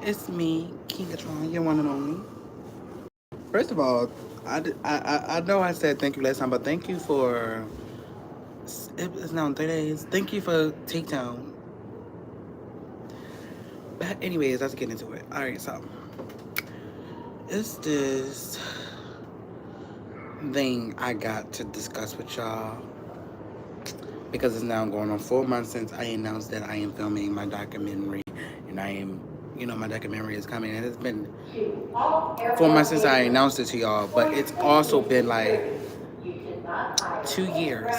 It's me, Kingatron, your one and only. First of all, I know I said thank you last time, but thank you for it's now in 3 days. Thank you for takedown. But anyways, let's get into it. All right, so it's this thing I got to discuss with y'all because it's now going on 4 months since I announced that I am filming my documentary, and I am, my documentary is coming, and it's been 4 months since I announced it to y'all, but it's also been like 2 years.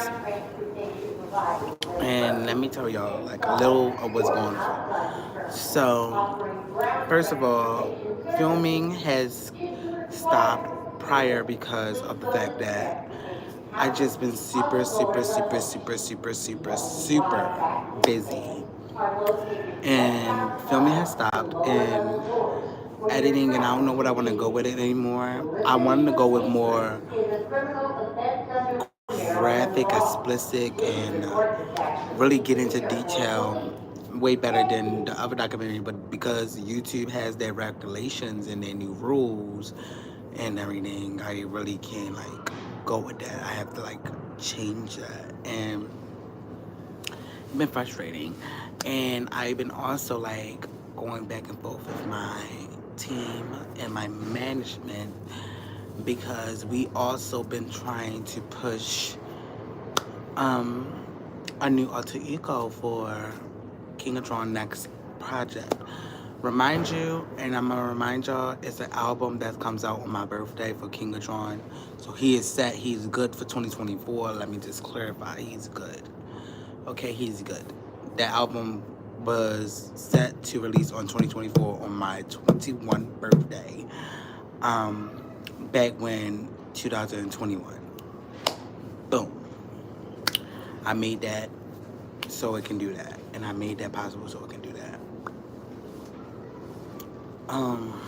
And let me tell y'all, like, a little of what's going on. So, first of all, filming has stopped prior because of the fact that I just been super busy. And filming has stopped, and editing, and I don't know what I want to go with it anymore. I wanted to go with more graphic, explicit, and really get into detail way better than the other documentary. But because YouTube has their regulations and their new rules and everything, I really can't like go with that. I have to like change that, and it's been frustrating. And I've been also like going back and forth with my team and my management because we also been trying to push um, a new alter ego for Kingatron next project. Remind you, and I'm gonna remind y'all, it's an album that comes out on my birthday for Kingatron. So he is set, he's good for 2024. Let me just clarify, he's good. Okay, he's good. That album was set to release on 2024 on my 21 birthday. Um, back when 2021. Boom. I made that so it can do that, and I made that possible so it can do that. Um,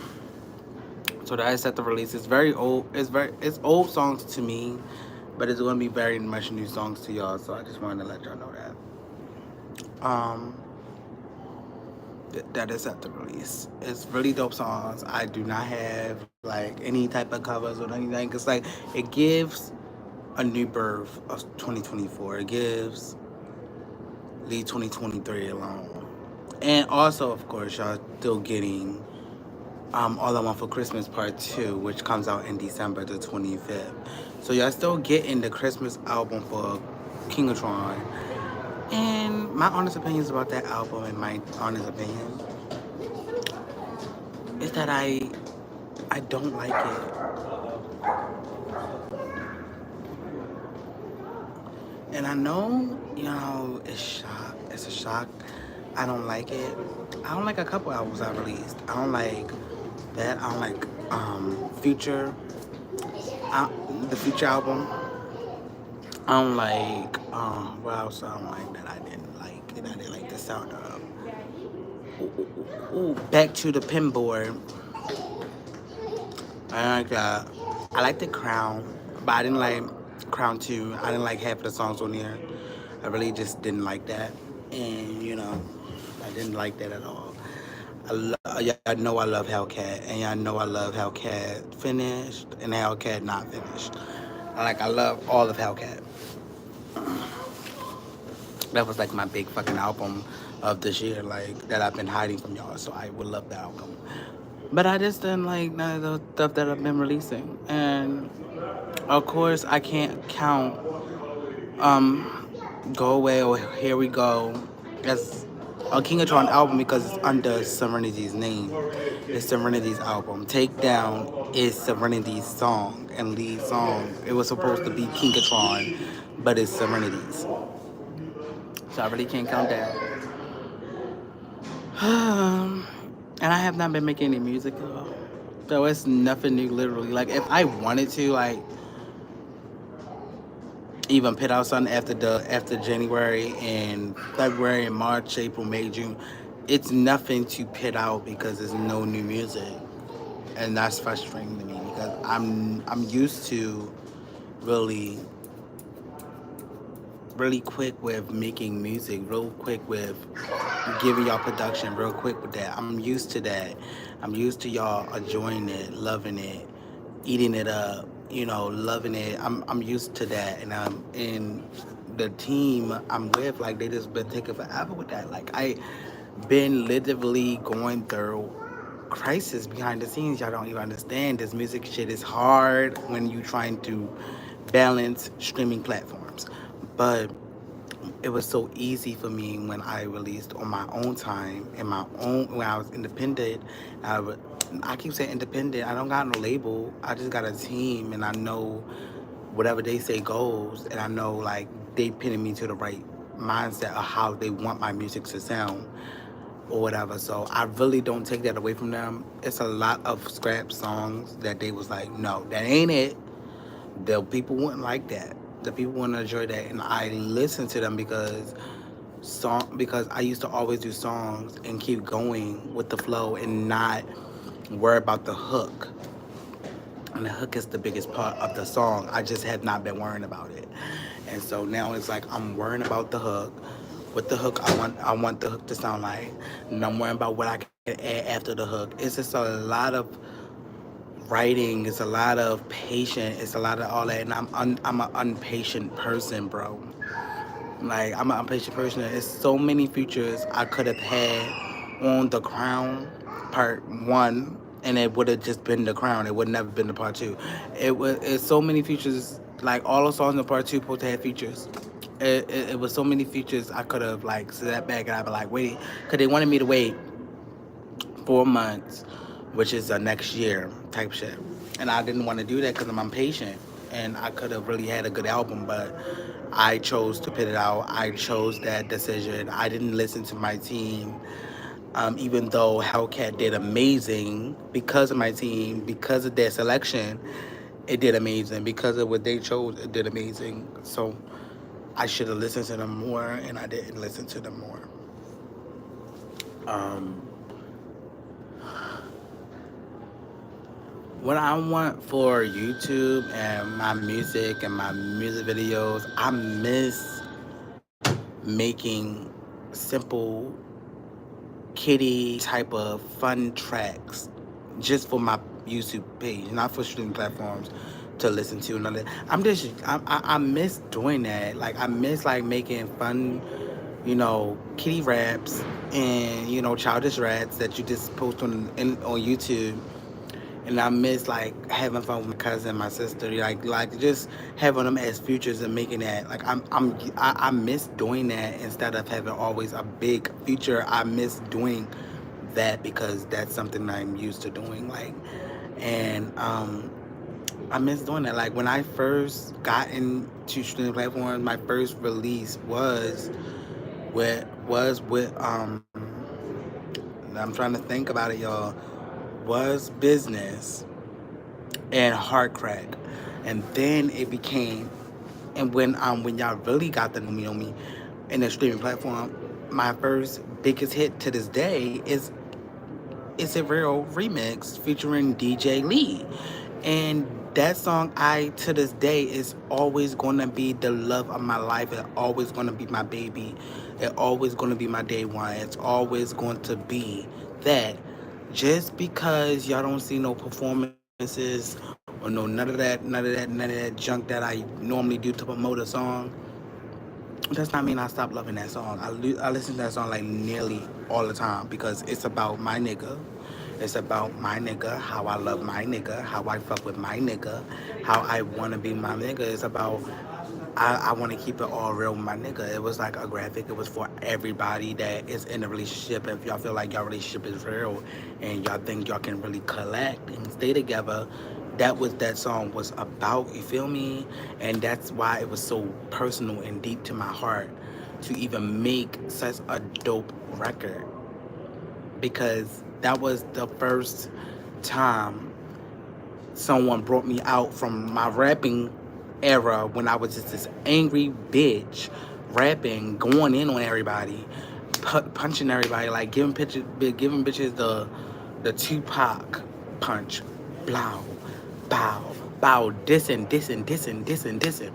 so that I set the release. It's very old. It's old songs to me, but it's gonna be very much new songs to y'all. So I just wanted to let y'all know that. That is at the release. It's really dope songs. I do not have like any type of covers or anything. Cause like it gives a new birth of 2024. It gives leave 2023 alone. And also, of course, y'all still getting All I Want for Christmas Part 2, which comes out in December the 25th. So y'all still getting the Christmas album for Kingatron. And my honest opinions about that album, and my honest opinion, is that I don't like it. And I know, it's a shock. I don't like it. I don't like a couple albums I released. I don't like that. I don't like Future, the Future album. I don't like what else I don't like that I didn't like, and I didn't like the sound of. Ooh, Back to the Pinboard. I like that. I like the Crown, but I didn't like Crown 2. I didn't like half of the songs on there. I really just didn't like that, and I didn't like that at all. Y'all know I love Hellcat, and y'all know I love Hellcat finished and Hellcat not finished. I love all of Hellcat. That was like my big fucking album of this year, like that I've been hiding from y'all. So I would love that album, but I just didn't like none of the stuff that I've been releasing, and of course I can't count Go Away or Here We Go as a Kingatron album because it's under Serenity's name. It's Serenity's album. Takedown is Serenity's song and lead song. It was supposed to be Kingatron, but it's Serenity's. So I really can't count that. And I have not been making any music though. So it's nothing new literally. Like if I wanted to even put out something after January and February and March, April, May, June, it's nothing to put out because there's no new music. And that's frustrating to me because I'm used to really really quick with making music, real quick with giving y'all production, real quick with that. I'm used to that. I'm used to y'all enjoying it, loving it, eating it up, loving it. I'm used to that, and the team I'm with, like they just been taking forever with that. Like I been literally going through crisis behind the scenes. Y'all don't even understand. This music shit is hard when you trying to balance streaming platforms, but it was so easy for me when I released on my own time and my own when I was independent. I would, I keep saying independent. I don't got no label. I just got a team, and I know whatever they say goes, and I know like they pinning me to the right mindset of how they want my music to sound or whatever. So I really don't take that away from them. It's a lot of scrap songs that they was like, no, that ain't it. The people wouldn't like that. The people wouldn't enjoy that, and I listen to them because I used to always do songs and keep going with the flow and not worry about the hook. And the hook is the biggest part of the song. I just have not been worrying about it. And so now it's like I'm worrying about the hook. With the hook, I want the hook to sound like, and I'm worrying about what I can add after the hook. It's just a lot of writing. It's a lot of patience. It's a lot of all that, and I'm an impatient person, bro. Like I'm an impatient person. It's so many features I could have had on the Crown Part 1, and it would have just been the Crown. It would never been the Part 2. It's so many features. Like all the songs in Part 2 supposed to have features. It was so many features I could have like sat back and I'd be like, wait, because they wanted me to wait 4 months, which is a next year type shit. And I didn't want to do that because I'm impatient. And I could have really had a good album, but I chose to put it out. I chose that decision. I didn't listen to my team, even though Hellcat did amazing because of my team, because of their selection. It did amazing because of what they chose. It did amazing. So I should have listened to them more, and I didn't listen to them more. Um, what I want for YouTube and my music and my music videos, I miss making simple kitty type of fun tracks just for my YouTube page, not for streaming platforms to listen to. Another, I miss doing that. Like I miss like making fun, kitty raps and childish raps that you just post on YouTube. And I miss like having fun with my cousin, my sister, like just having them as futures and making that. Like I miss doing that instead of having always a big feature. I miss doing that because that's something I'm used to doing. Like, and I miss doing that. Like when I first got into streaming platforms, my first release was with I'm trying to think about it, y'all. Was Business and Heart Crack, and then it became, and when y'all really got to know me in the streaming platform, my first biggest hit to this day is a Real remix featuring DJ Lee, and that song I to this day is always gonna be the love of my life. It's always gonna be my baby. It's always gonna be my day one. It's always going to be that. Just because y'all don't see no performances or none of that junk that I normally do to promote a song, does not mean I stop loving that song. I listen to that song like nearly all the time because it's about my nigga. It's about my nigga, how I love my nigga, how I fuck with my nigga, how I want to be my nigga. It's about, I want to keep it all real with my nigga. It was like a graphic. It was for everybody that is in a relationship. If y'all feel like y'all relationship is real and y'all think y'all can really collect and stay together, that song was about. You feel me? And that's why it was so personal and deep to my heart to even make such a dope record, because that was the first time someone brought me out from my rapping era when I was just this angry bitch rapping, going in on everybody, punching everybody, like giving bitches the Tupac punch, blow, bow, bow, dissing, dissing, dissing, dissing, dissing.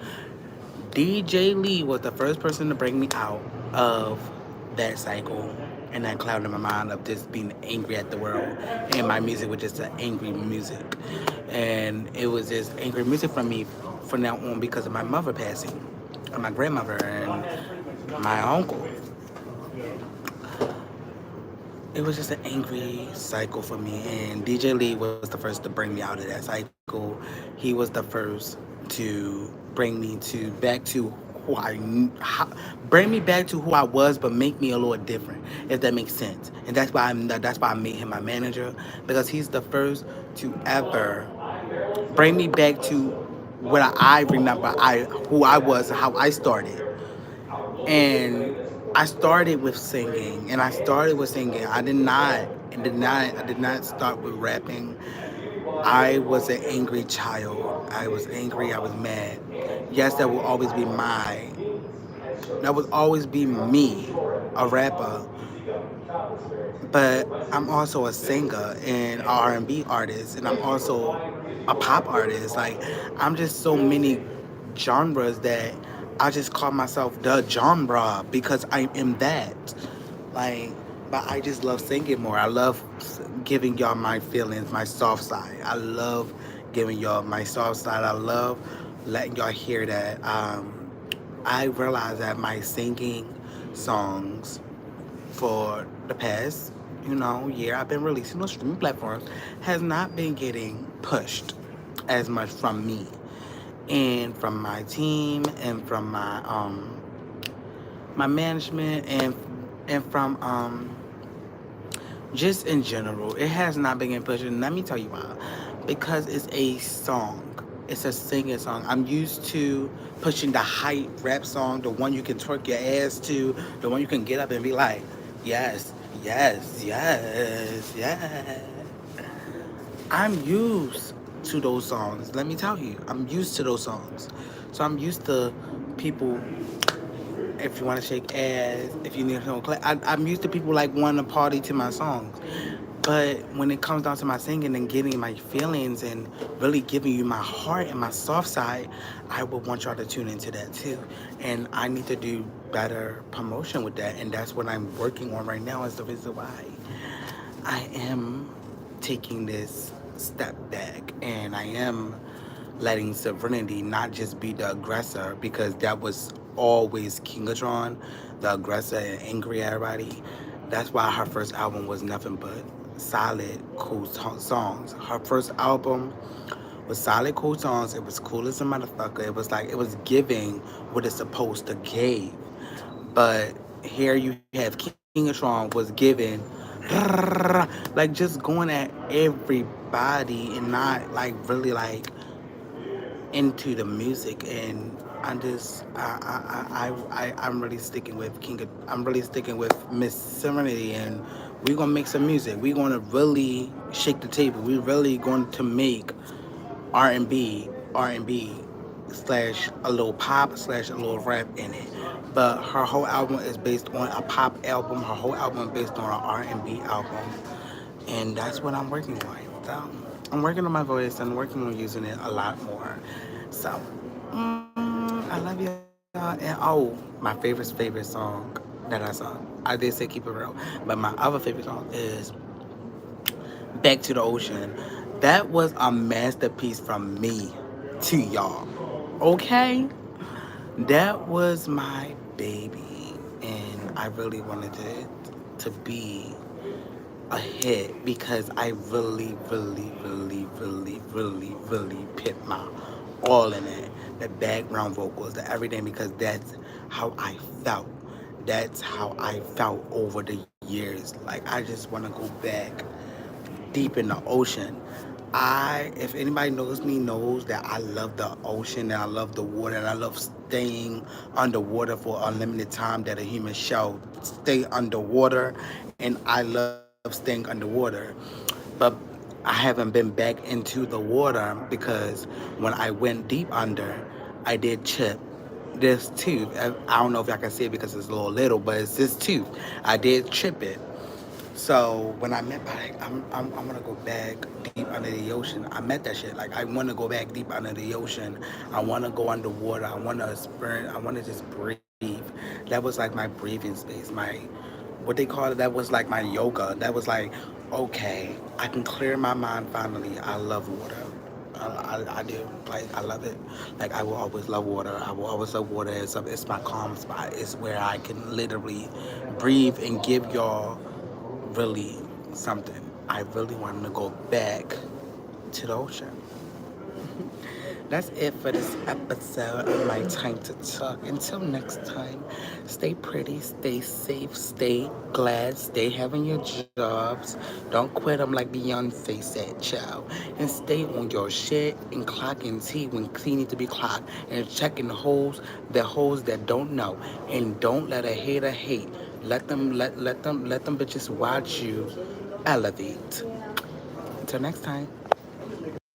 DJ Lee was the first person to bring me out of that cycle and that cloud in my mind of just being angry at the world. And my music was just an angry music. And it was just angry music from me from now on because of my mother passing, and my grandmother, and my uncle. It was just an angry cycle for me, and DJ Lee was the first to bring me out of that cycle. He was the first to bring me to back to bring me back to who I was, but make me a little different, if that makes sense. And that's why I made him my manager, because he's the first to ever bring me back to what I remember who I was, how I started. And I started with singing, and I started with singing. I did not start with rapping. I was an angry child. I was angry. I was mad. Yes, that would always be me, a rapper. But I'm also a singer and R&B artist, and I'm also a pop artist. Like, I'm just so many genres that I just call myself the genre because I am that. Like, but I just love singing more. I love giving y'all my feelings, my soft side. I love giving y'all my soft side. I love letting y'all hear that. I realize that my singing songs for the past, year I've been releasing on streaming platforms has not been getting pushed as much from me and from my team and from my management and from just in general. It has not been getting pushed, and let me tell you why. Because it's a song. It's a singing song. I'm used to pushing the hype rap song, the one you can twerk your ass to, the one you can get up and be like, yes, yes, yes, yes. I'm used to those songs. Let me tell you, I'm used to those songs. So I'm used to people, if you want to shake ass, if you need to clap. I'm used to people like wanting to party to my songs. But when it comes down to my singing and getting my feelings and really giving you my heart and my soft side, I would want y'all to tune into that too. And I need to do better promotion with that. And that's what I'm working on right now, is the reason why I am taking this step back, and I am letting Serenity not just be the aggressor, because that was always Kingatron, the aggressor and angry at everybody. That's why her first album was nothing but solid, cool songs. Her first album was solid, cool songs. It was cool as a motherfucker. It was like, it was giving what it's supposed to give. But here you have Kingatron was giving like just going at everybody and not like really like into the music. And I'm really sticking with I'm really sticking with Miss Serenity, and we're gonna make some music. We're gonna really shake the table. We're really going to make R&B slash a little pop slash a little rap in it. But her whole album is based on a pop album. Her whole album is based on an R&B album, and that's what I'm working on. So I'm working on my voice and working on using it a lot more. So I love y'all. And my favorite song that I sung, I did say keep it real, but my other favorite song is Back to the Ocean. That was a masterpiece from me to y'all. Okay? That was my baby. And I really wanted it to be a hit because I really, really, really, really, really, really put my all in it. The background vocals, the everything, because that's how I felt. That's how I felt over the years. Like, I just want to go back deep in the ocean. If anybody knows me, knows that I love the ocean and I love the water and I love staying underwater for unlimited time that a human shall stay underwater, and I love staying underwater. But I haven't been back into the water because when I went deep under, I did chip this tooth. I don't know if y'all can see it because it's a little, but it's this tooth. I did chip it, So when I met, I want to go back deep under the ocean. I met that shit. Like I want to go back deep under the ocean. I want to go underwater. I want to sprint. I want to just breathe. That was like my breathing space. My what they call it. That was like my yoga. That was like, okay, I can clear my mind finally. I love water. I do. Like, I love it. Like, I will always love water. I will always love water. It's my calm spot. It's where I can literally breathe and give y'all really something. I really want to go back to the ocean. That's it for this episode of My Time to Talk. Until next time, stay pretty, stay safe, stay glad, stay having your jobs. Don't quit them like Beyonce said, child. And stay on your shit and clocking T when T need to be clocked. And checking the hoes that don't know. And don't let a hater hate. Let them bitches watch you elevate. Until next time.